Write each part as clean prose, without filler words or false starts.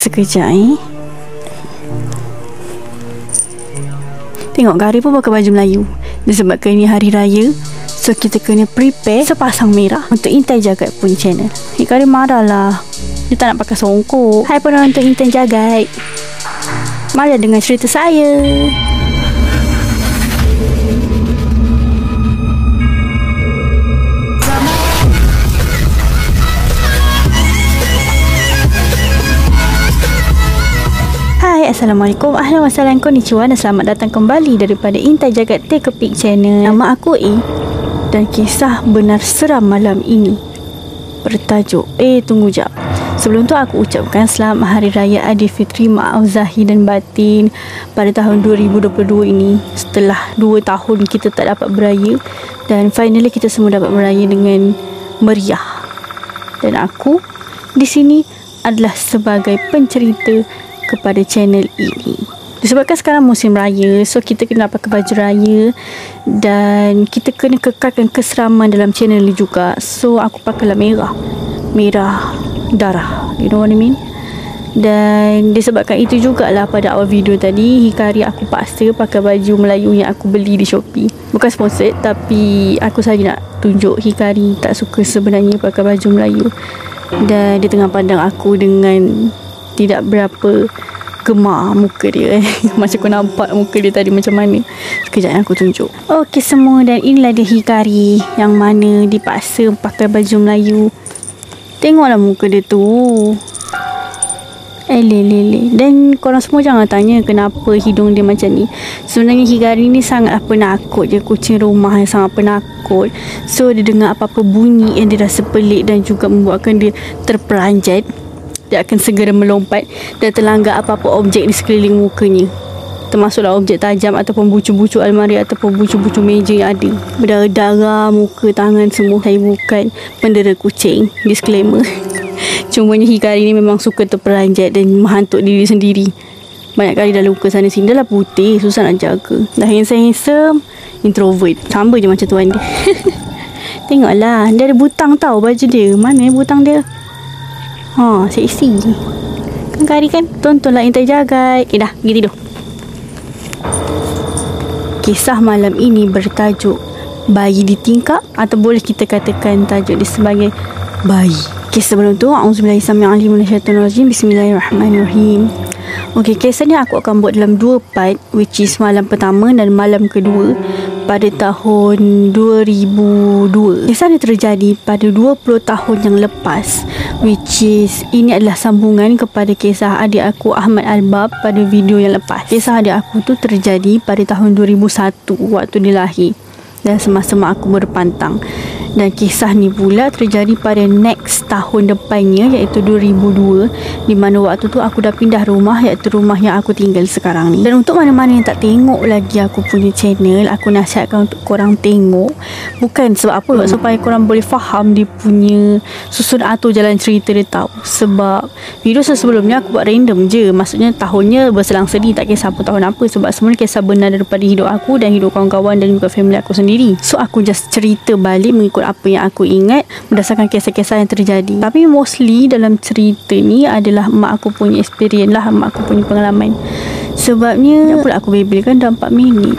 Sekejap Tengok Kari pun pakai baju Melayu. Disebabkan ini hari raya, so kita kena prepare sepasang merah untuk Intan Jagat punya channel. Kari marah lah, dia tak nak pakai songkok. Hai penonton Intan Jagat, mari dengan cerita saya. Assalamualaikum, ahlan wa sahlan, konnichiwa dan selamat datang kembali daripada Intan Jagat Take a Peek Channel. Nama aku dan kisah benar seram malam ini bertajuk tunggu jap. Sebelum tu aku ucapkan selamat Hari Raya Aidilfitri, maaf zahir dan batin pada tahun 2022 ini. Setelah 2 tahun kita tak dapat beraya, dan finally kita semua dapat beraya dengan meriah. Dan aku di sini adalah sebagai pencerita kepada channel ini. Disebabkan sekarang musim raya, so kita kena pakai baju raya dan kita kena kekalkan keseraman dalam channel ni juga. So aku pakailah merah darah, you know what I mean. Dan disebabkan itu jugalah pada awal video tadi Hikari aku paksa pakai baju Melayu yang aku beli di Shopee. Bukan sponsored, tapi aku saja nak tunjuk Hikari tak suka sebenarnya pakai baju Melayu, dan dia tengah pandang aku dengan tidak berapa gemar muka dia. Macam kau nampak muka dia tadi macam mana. Sekejap aku tunjuk. Okey semua, dan inilah dia Hikari yang mana dipaksa pakai baju Melayu. Tengoklah muka dia tu. Lele. Dan korang semua jangan tanya kenapa hidung dia macam ni. Sebenarnya Hikari ni sangat penakut. Dia kucing rumah yang sangat penakut. So dia dengar apa-apa bunyi yang dia rasa pelik dan juga membuatkan dia terperanjat, dia akan segera melompat dan terlanggar apa-apa objek di sekeliling mukanya, termasuklah objek tajam ataupun bucu-bucu almari ataupun bucu-bucu meja yang ada. Berdarah-darah muka, tangan semua. Saya bukan pendera kucing, disclaimer. Cumanya Hikari ni memang suka terperanjat dan menghantuk diri sendiri. Banyak kali dah luka sana sini. Dah lah putih, susah nak jaga. Dah handsome, introvert, sama je macam tuan dia. Tengoklah, dia ada butang tau baju dia. Mana butang dia? Seksi kan Kari kan? Tontonlah Intan Jagat. Dah, pergi tidur. Kisah malam ini bertajuk bayi di tingkap, atau boleh kita katakan tajuk dia sebagai bayi. Sebelum tu, a'udzubillahi bismillahirrahmanirrahim. Okey, kisah ni aku akan buat dalam 2 part, which is malam pertama dan malam kedua pada tahun 2002. Kisah ni terjadi pada 20 tahun yang lepas, which is ini adalah sambungan kepada kisah adik aku Ahmad Albab pada video yang lepas. Kisah adik aku tu terjadi pada tahun 2001 waktu dia lahir dan semasa mak aku berpantang. Dan kisah ni pula terjadi pada next tahun depannya, iaitu 2002, di mana waktu tu aku dah pindah rumah, iaitu rumah yang aku tinggal sekarang ni. Dan untuk mana-mana yang tak tengok lagi aku punya channel, aku nasihatkan untuk korang tengok. Bukan sebab apa, supaya korang boleh faham dia punya susun atur jalan cerita dia tahu. Sebab video sebelumnya aku buat random je, maksudnya tahunnya berselang-seli, tak kisah apa tahun apa, sebab sebenarnya kisah benar daripada hidup aku dan hidup kawan-kawan dan juga family aku sendiri. So aku just cerita balik mengikut apa yang aku ingat berdasarkan kisah-kisah yang terjadi. Tapi mostly dalam cerita ni adalah mak aku punya experience lah, mak aku punya pengalaman. Sebabnya pula aku bebelkan dah 4 minit.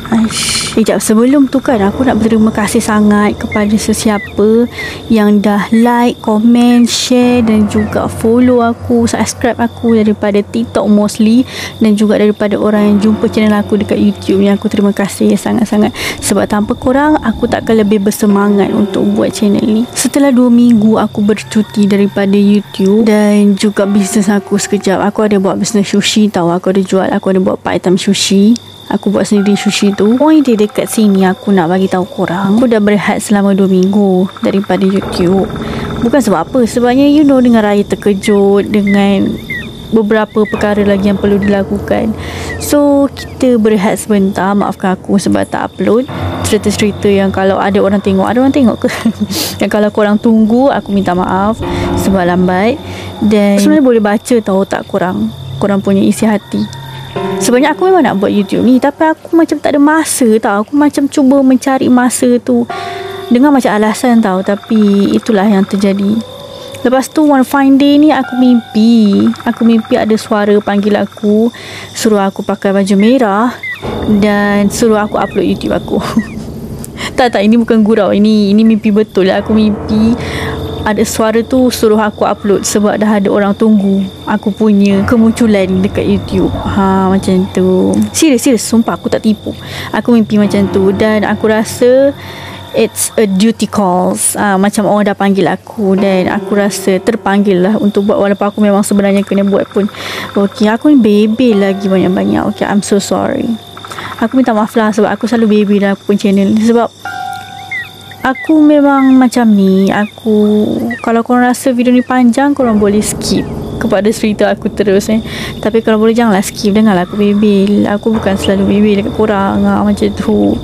Sekejap, sebelum tu kan aku nak berterima kasih sangat kepada sesiapa yang dah like, komen, share dan juga follow aku, subscribe aku daripada TikTok mostly, dan juga daripada orang yang jumpa channel aku dekat YouTube ni. Aku terima kasih sangat-sangat, sebab tanpa korang aku takkan lebih bersemangat untuk buat channel ni. Setelah 2 minggu aku bercuti daripada YouTube dan juga bisnes aku sekejap, aku ada buat bisnes sushi tau. Aku ada buat part time sushi. Aku buat sendiri sushi tu. Point dia dekat sini aku nak bagi tahu korang, aku dah berehat selama 2 minggu daripada YouTube. Bukan sebab apa, sebabnya dengan raya terkejut, dengan beberapa perkara lagi yang perlu dilakukan. So kita berehat sebentar. Maafkan aku sebab tak upload cerita-cerita yang kalau ada orang tengok ke yang kalau korang tunggu, aku minta maaf sebab lambat. Dan sebenarnya boleh baca tahu tak korang punya isi hati. Sebenarnya aku memang nak buat YouTube ni, tapi aku macam tak ada masa tau. Aku macam cuba mencari masa tu. Dengar macam alasan tau, tapi itulah yang terjadi. Lepas tu one fine day ni aku mimpi ada suara panggil aku, suruh aku pakai baju merah dan suruh aku upload YouTube aku. Tak, ini bukan gurau. Ini mimpi betul lah. Aku mimpi ada suara tu suruh aku upload sebab dah ada orang tunggu aku punya kemunculan dekat YouTube. Macam tu. Serius, sumpah aku tak tipu. Aku mimpi macam tu dan aku rasa it's a duty calls. Macam orang dah panggil aku dan aku rasa terpanggil lah untuk buat, walaupun aku memang sebenarnya kena buat pun. Okay, aku ni baby lagi banyak-banyak. Okay, I'm so sorry. Aku minta maaf lah sebab aku selalu baby dalam aku pun channel. Sebab aku memang macam ni. Kalau korang rasa video ni panjang, korang boleh skip kepada cerita aku terus Tapi kalau boleh janganlah skip. Dengarlah aku bebel. Aku bukan selalu bebel dekat korang macam tu.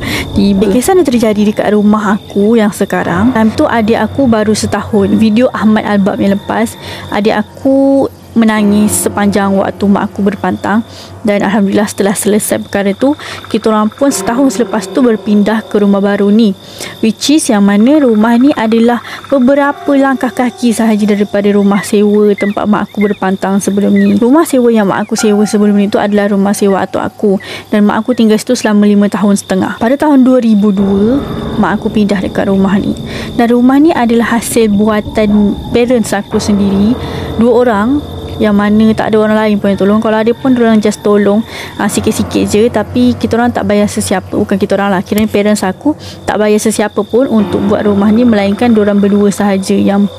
Kisah ni terjadi dekat rumah aku yang sekarang. Time tu adik aku baru setahun. Video Ahmad Albab yang lepas, adik aku menangis sepanjang waktu mak aku berpantang. Dan Alhamdulillah setelah selesai perkara tu, kita orang pun setahun selepas tu berpindah ke rumah baru ni, which is yang mana rumah ni adalah beberapa langkah kaki sahaja daripada rumah sewa tempat mak aku berpantang sebelum ni. Rumah sewa yang mak aku sewa sebelum ni tu adalah rumah sewa atuk aku, dan mak aku tinggal situ selama 5 tahun setengah. Pada tahun 2002 mak aku pindah dekat rumah ni, dan rumah ni adalah hasil buatan parents aku sendiri, 2 orang, yang mana tak ada orang lain pun yang tolong. Kalau ada pun diorang just tolong sikit-sikit je, tapi kita orang tak bayar sesiapa. Bukan kita orang lah, kiranya parents aku tak bayar sesiapa pun untuk buat rumah ni, melainkan diorang berdua sahaja yang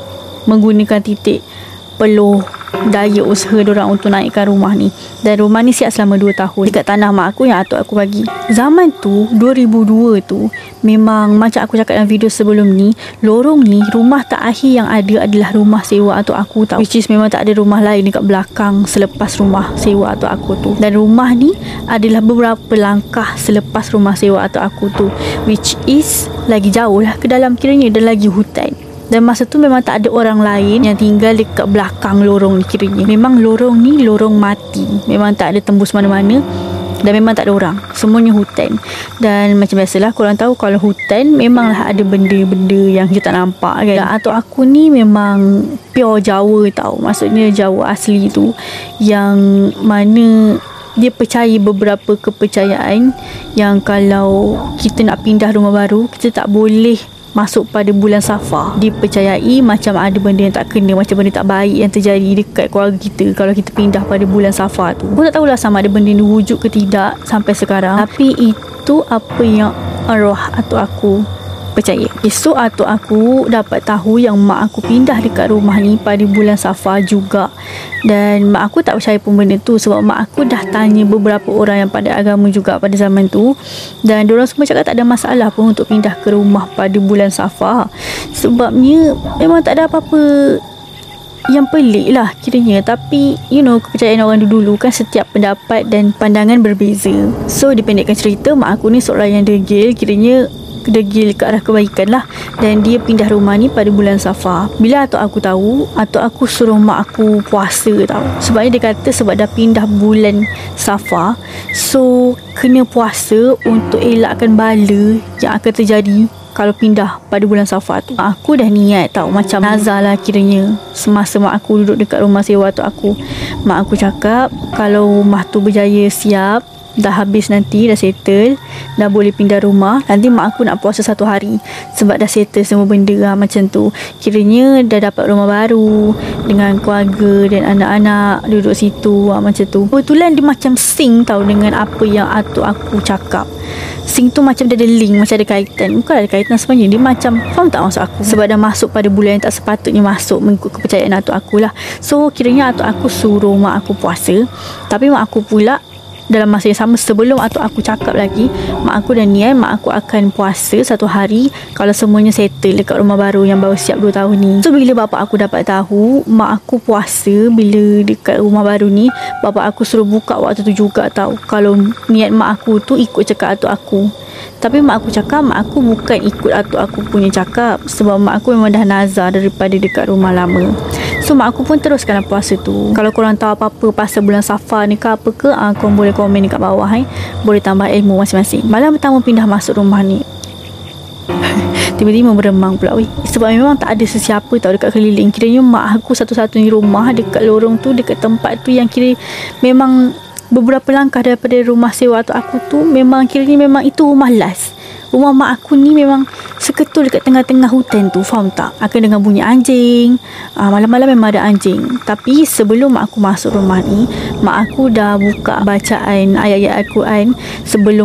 menggunakan titik peluh daya usaha diorang untuk naikkan rumah ni. Dan rumah ni siap selama 2 tahun dekat tanah mak aku yang atuk aku bagi. Zaman tu 2002 tu memang macam aku cakap dalam video sebelum ni, lorong ni rumah terakhir yang ada adalah rumah sewa atuk aku tau, which is memang tak ada rumah lain dekat belakang selepas rumah sewa atuk aku tu. Dan rumah ni adalah beberapa langkah selepas rumah sewa atuk aku tu, which is lagi jauh lah ke dalam kiranya, dan lagi hutan. Dan masa tu memang tak ada orang lain yang tinggal dekat belakang lorong ni kiranya. Memang lorong ni lorong mati. Memang tak ada tembus mana-mana. Dan memang tak ada orang. Semuanya hutan. Dan macam biasalah, korang tahu kalau hutan memanglah ada benda-benda yang kita tak nampak kan. Dan atuk aku ni memang pure Jawa tau. Maksudnya Jawa asli tu. Yang mana dia percaya beberapa kepercayaan yang kalau kita nak pindah rumah baru, kita tak boleh masuk pada bulan Safar. Dipercayai macam ada benda yang tak kena, macam benda tak baik yang terjadi dekat keluarga kita kalau kita pindah pada bulan Safar tu. Aku tak tahulah sama ada benda ni wujud ke tidak sampai sekarang, tapi itu apa yang arwah atuk aku percaya. Esok atuk aku dapat tahu yang mak aku pindah dekat rumah ni pada bulan Safar juga. Dan mak aku tak percaya pun benda tu, sebab mak aku dah tanya beberapa orang yang pada agama juga pada zaman tu, dan diorang semua cakap tak ada masalah pun untuk pindah ke rumah pada bulan Safar. Sebabnya memang tak ada apa-apa yang pelik lah kiranya. Tapi kepercayaan orang dulu kan, setiap pendapat dan pandangan berbeza. So dipendekkan cerita, mak aku ni seorang yang degil, kiranya degil ke arah kebaikan lah. Dan dia pindah rumah ni pada bulan Safar. Bila atuk aku tahu, atuk aku suruh mak aku puasa tau. Sebabnya dia kata sebab dah pindah bulan Safar, so kena puasa untuk elakkan bala yang akan terjadi kalau pindah pada bulan Safar tu. Aku dah niat tau, macam nazar lah kiranya. Semasa mak aku duduk dekat rumah sewa atuk aku, mak aku cakap kalau mah tu berjaya siap, dah habis nanti, dah settle, dah boleh pindah rumah, nanti mak aku nak puasa 1 hari sebab dah settle semua benda lah, macam tu. Kiranya dah dapat rumah baru dengan keluarga dan anak-anak duduk situ macam tu. Kebetulan dia macam sync tau dengan apa yang atuk aku cakap. Sync tu macam dia ada link, macam ada kaitan. Bukan ada kaitan sebenarnya, dia macam, faham tak maksud aku? Sebab dah masuk pada bulan yang tak sepatutnya masuk mengikut kepercayaan atuk aku lah. So kiranya atuk aku suruh mak aku puasa, tapi mak aku pula dalam masa yang sama, sebelum atuk aku cakap lagi, mak aku dah niat mak aku akan puasa 1 hari kalau semuanya settle dekat rumah baru yang baru siap 2 tahun ni. So bila bapak aku dapat tahu mak aku puasa bila dekat rumah baru ni, bapak aku suruh buka waktu tu juga tau, kalau niat mak aku tu ikut cakap atuk aku. Tapi mak aku cakap mak aku bukan ikut atuk aku punya cakap, sebab mak aku memang dah nazar daripada dekat rumah lama. So mak aku pun teruskanlah puasa tu. Kalau korang tahu apa-apa pasal bulan Safar ni ke apa ke, korang boleh komen dekat bawah. Boleh tambah ilmu masing-masing. Malam pertama pindah masuk rumah ni, tiba-tiba meremang pula weh. Sebab memang tak ada sesiapa tau dekat keliling. Kiranya mak aku satu-satunya rumah dekat lorong tu, dekat tempat tu yang kira memang beberapa langkah daripada rumah sewa atau aku tu, memang kiranya memang itu rumah last. Rumah mak aku ni memang seketul dekat tengah-tengah hutan tu, faham tak? Akan dengar bunyi anjing. Malam-malam memang ada anjing. Tapi sebelum mak aku masuk rumah ni, mak aku dah buka bacaan ayat-ayat Al-Quran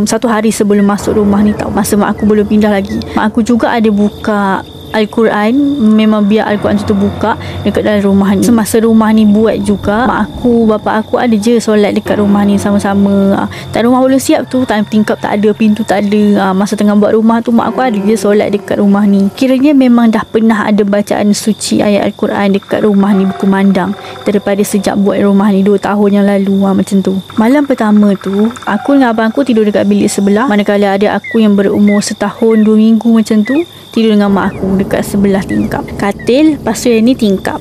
satu hari sebelum masuk rumah ni tau. Masa mak aku belum pindah lagi, mak aku juga ada buka Al-Quran. Memang biar Al-Quran tu terbuka dekat dalam rumah ni. Semasa rumah ni buat juga, mak aku, bapa aku ada je solat dekat rumah ni sama-sama. Tak rumah belum siap tu, tak tingkap tak ada, pintu tak ada. Masa tengah buat rumah tu, mak aku ada je solat dekat rumah ni. Kiranya memang dah pernah ada bacaan suci ayat Al-Quran dekat rumah ni berkumandang daripada sejak buat rumah ni 2 tahun yang lalu. Macam tu. Malam pertama tu, aku dengan abang aku tidur dekat bilik sebelah, manakala ada aku yang berumur setahun 2 minggu macam tu tidur dengan mak aku dekat sebelah tingkap. Katil, lepas tu yang ni tingkap.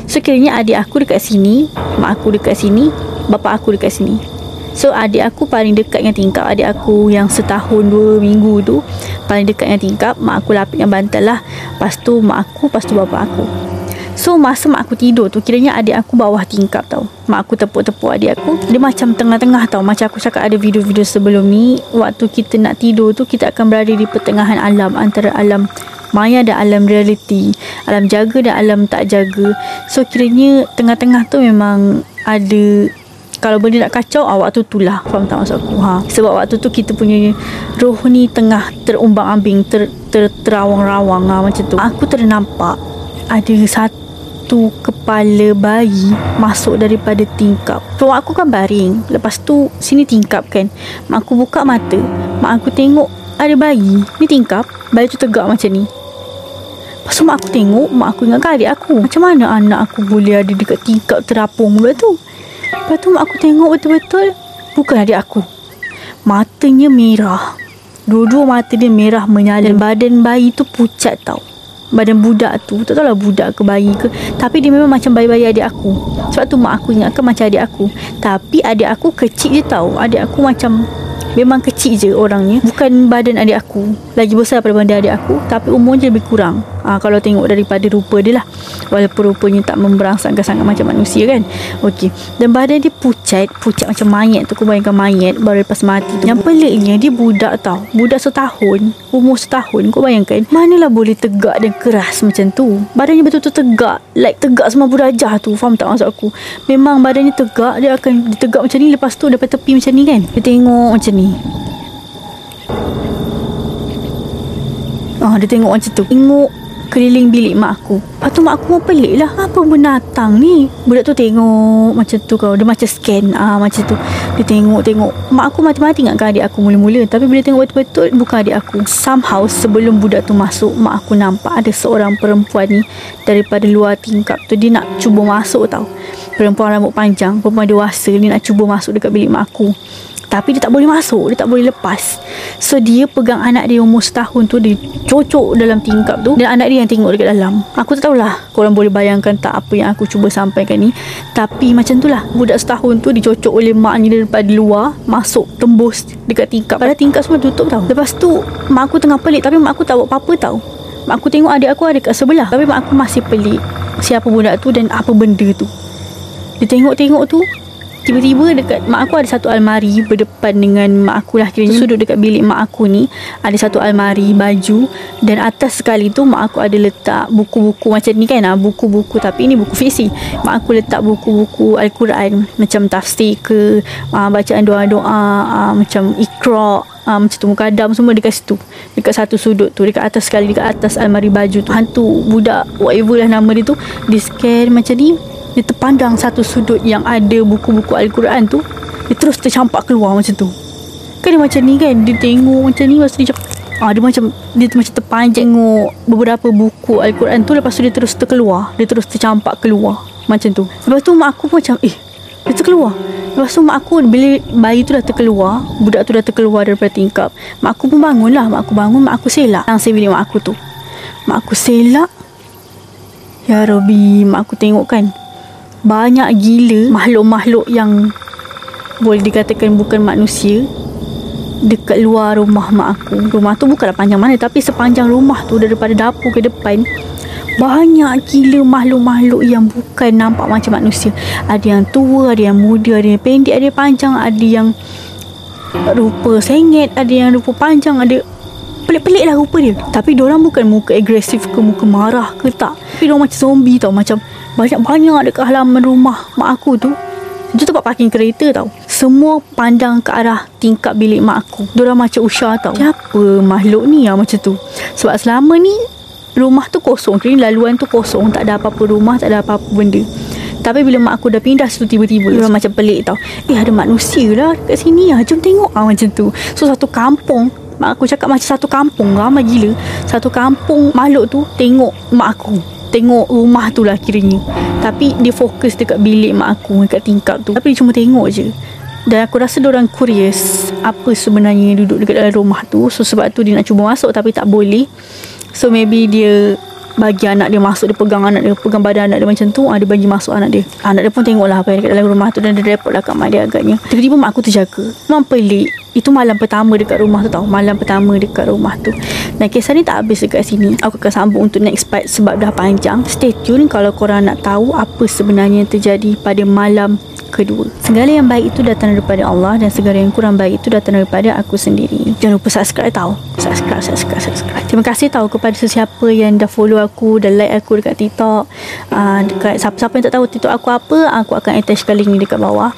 So kiranya adik aku dekat sini, mak aku dekat sini, bapa aku dekat sini. So adik aku paling dekat dengan tingkap. Adik aku yang setahun 2 minggu tu paling dekat dengan tingkap. Mak aku lapikkan bantal lah. Lepas tu mak aku, lepas tu bapa aku. So masa mak aku tidur tu, kiranya adik aku bawah tingkap tau. Mak aku tepuk-tepuk adik aku. Dia macam tengah-tengah tau. Macam aku cakap ada video-video sebelum ni, waktu kita nak tidur tu, kita akan berada di pertengahan alam, antara alam maya dan alam realiti, alam jaga dan alam tak jaga. So kiranya tengah-tengah tu memang ada, kalau benda nak kacau, waktu tu lah, faham tak maksud aku? Sebab waktu tu kita punya roh ni tengah terumbang-ambing, terawang-rawang macam tu. Aku ternampak ada satu kepala bayi masuk daripada tingkap. So aku kan baring, lepas tu sini tingkap kan. Mak aku buka mata, mak aku tengok ada bayi ni tingkap, bayi tu tegak macam ni. Lepas tu mak aku tengok, mak aku ingatkan adik aku. Macam mana anak aku boleh ada dekat tingkap terapung pula tu? Lepas tu mak aku tengok betul-betul, bukan adik aku. Matanya merah, dua-dua mata dia merah menyala. Dan badan bayi tu pucat tau. Badan budak tu, tak tahulah budak ke bayi ke, tapi dia memang macam bayi-bayi adik aku. Sebab tu mak aku ingatkan macam adik aku. Tapi adik aku kecil je tau. Adik aku macam memang kecil je orangnya. Bukan badan adik aku, lagi besar daripada badan adik aku, tapi umurnya lebih kurang. Kalau tengok daripada rupa dia lah, walaupun rupanya tak memberangsangkan sangat macam manusia kan. Okey. Dan badan dia pucat macam mayat tu. Kau bayangkan mayat baru lepas mati tu. Yang peliknya, dia budak tau. Budak setahun, umur setahun. Kau bayangkan, manalah boleh tegak dan keras macam tu. Badannya betul-betul tegak, like tegak semua burajah tu. Faham tak maksud aku? Memang badannya tegak, dia akan ditegak macam ni. Lepas tu daripada tepi macam ni kan, dia tengok macam ni. Dia tengok macam tu, tengok keliling bilik mak aku. Lepas tu mak aku pun pelik lah, apa binatang ni? Budak tu tengok macam tu kau. Dia macam scan macam tu. Dia tengok. Mak aku mati-mati ingatkan adik aku mula-mula. Tapi bila tengok betul-betul, bukan adik aku. Somehow sebelum budak tu masuk, mak aku nampak ada seorang perempuan ni daripada luar tingkap tu. Dia nak cuba masuk tau. Perempuan rambut panjang, perempuan dewasa. Dia nak cuba masuk dekat bilik mak aku. Tapi dia tak boleh masuk, dia tak boleh lepas. So dia pegang anak dia umur setahun tu, dia cocok dalam tingkap tu, dan anak dia yang tengok dekat dalam. Aku tak tahulah korang boleh bayangkan tak apa yang aku cuba sampaikan ni. Tapi macam tu lah, budak setahun tu dicocok oleh maknya daripada luar, masuk tembus dekat tingkap. Padahal tingkap semua tutup tau. Lepas tu mak aku tengah pelik, tapi mak aku tak buat apa-apa tau. Mak aku tengok adik aku ada kat sebelah, tapi mak aku masih pelik siapa budak tu dan apa benda tu. Dia tengok-tengok tu, tiba-tiba dekat mak aku ada satu almari berdepan dengan mak aku lah. Kiranya sudut dekat bilik mak aku ni ada satu almari baju, dan atas sekali tu mak aku ada letak buku-buku macam ni kan, buku-buku, tapi ni buku fiksi. Mak aku letak buku-buku Al-Quran, macam tafsir ke, bacaan doa-doa, macam Iqra, macam tu, Mukadam, semua dekat situ, dekat satu sudut tu, dekat atas sekali, dekat atas almari baju tu. Hantu budak whatever lah nama dia tu, dia scan macam ni. Dia terpandang satu sudut yang ada buku-buku Al-Quran tu, dia terus tercampak keluar macam tu. Kan dia macam ni kan, dia tengok macam ni, lepas tu dia dia macam terpanjang tengok beberapa buku Al-Quran tu, lepas tu dia terus terkeluar, dia terus tercampak keluar macam tu. Lepas tu mak aku pun macam dia terkeluar. Lepas tu mak aku, bila bayi tu dah terkeluar, budak tu dah terkeluar daripada tingkap, mak aku pun bangun lah. Mak aku bangun, mak aku selak langsung bilik mak aku tu. Mak aku selak, ya Rabbi, mak aku tengok kan, banyak gila makhluk-makhluk yang boleh dikatakan bukan manusia dekat luar rumah mak aku. Rumah tu bukanlah panjang mana, tapi sepanjang rumah tu daripada dapur ke depan banyak gila makhluk-makhluk yang bukan nampak macam manusia. Ada yang tua, ada yang muda, ada yang pendek, ada yang panjang, ada yang rupa sengit, ada yang rupa panjang, ada pelik-pelik lah rupa dia. Tapi diorang bukan muka agresif ke muka marah ke, tak. Tapi diorang macam zombie tau. Macam banyak-banyak dekat halaman rumah mak aku tu. Itu tempat parking kereta tau. Semua pandang ke arah tingkap bilik mak aku. Diorang macam usah tau. Siapa makhluk ni yang macam tu? Sebab selama ni rumah tu kosong. Kira laluan tu kosong. Tak ada apa-apa rumah, tak ada apa-apa benda. Tapi bila mak aku dah pindah situ, tiba-tiba diorang macam pelik tau. Ada manusia lah kat sini lah. Jom tengok lah macam tu. So satu kampung, mak aku cakap macam satu kampung, ramai gila. Satu kampung makhluk tu tengok mak aku, tengok rumah tu lah kiranya. Tapi dia fokus dekat bilik mak aku, dekat tingkap tu. Tapi dia cuma tengok je. Dan aku rasa diorang curious apa sebenarnya duduk dekat dalam rumah tu. So sebab tu dia nak cuba masuk tapi tak boleh. So maybe dia bagi anak dia masuk, dia pegang anak dia, pegang badan anak dia macam tu, dia bagi masuk anak dia. Anak dia pun tengoklah apa yang dekat dalam rumah tu, dan dia report lah kat mak dia agaknya. Tiba-tiba mak aku terjaga. Memang pelik. Itu malam pertama dekat rumah tu tau. Malam pertama dekat rumah tu. Dan kisah ni tak habis dekat sini. Aku akan sambung untuk next part sebab dah panjang. Stay tune kalau korang nak tahu apa sebenarnya yang terjadi pada malam kedua. Segala yang baik itu datang daripada Allah, dan segala yang kurang baik itu datang daripada aku sendiri. Jangan lupa subscribe tau. Subscribe. Terima kasih tau kepada sesiapa yang dah follow aku, dah like aku dekat TikTok. Dekat siapa-siapa yang tak tahu TikTok aku apa, aku akan attach link ni dekat bawah.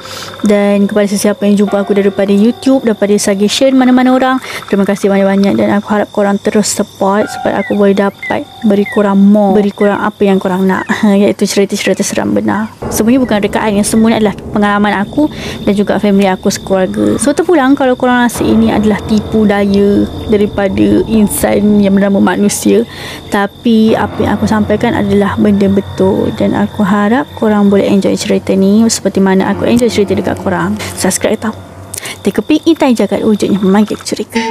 Dan kepada sesiapa yang jumpa aku daripada YouTube, daripada suggestion mana-mana orang, terima kasih banyak-banyak. Dan aku harap korang terus support supaya aku boleh dapat beri korang more, beri korang apa yang korang nak, iaitu cerita-cerita seram benar. Semuanya bukan rekaan, yang semuanya adalah pengalaman aku dan juga family aku sekeluarga. So terpulang kalau korang rasa ini adalah tipu daya daripada insan yang bernama manusia, tapi apa yang aku sampaikan adalah benda betul. Dan aku harap korang boleh enjoy cerita ni seperti mana aku enjoy cerita dekat korang. Subscribe tau. Take a peek, intai jagat wujudnya memanggil curiga.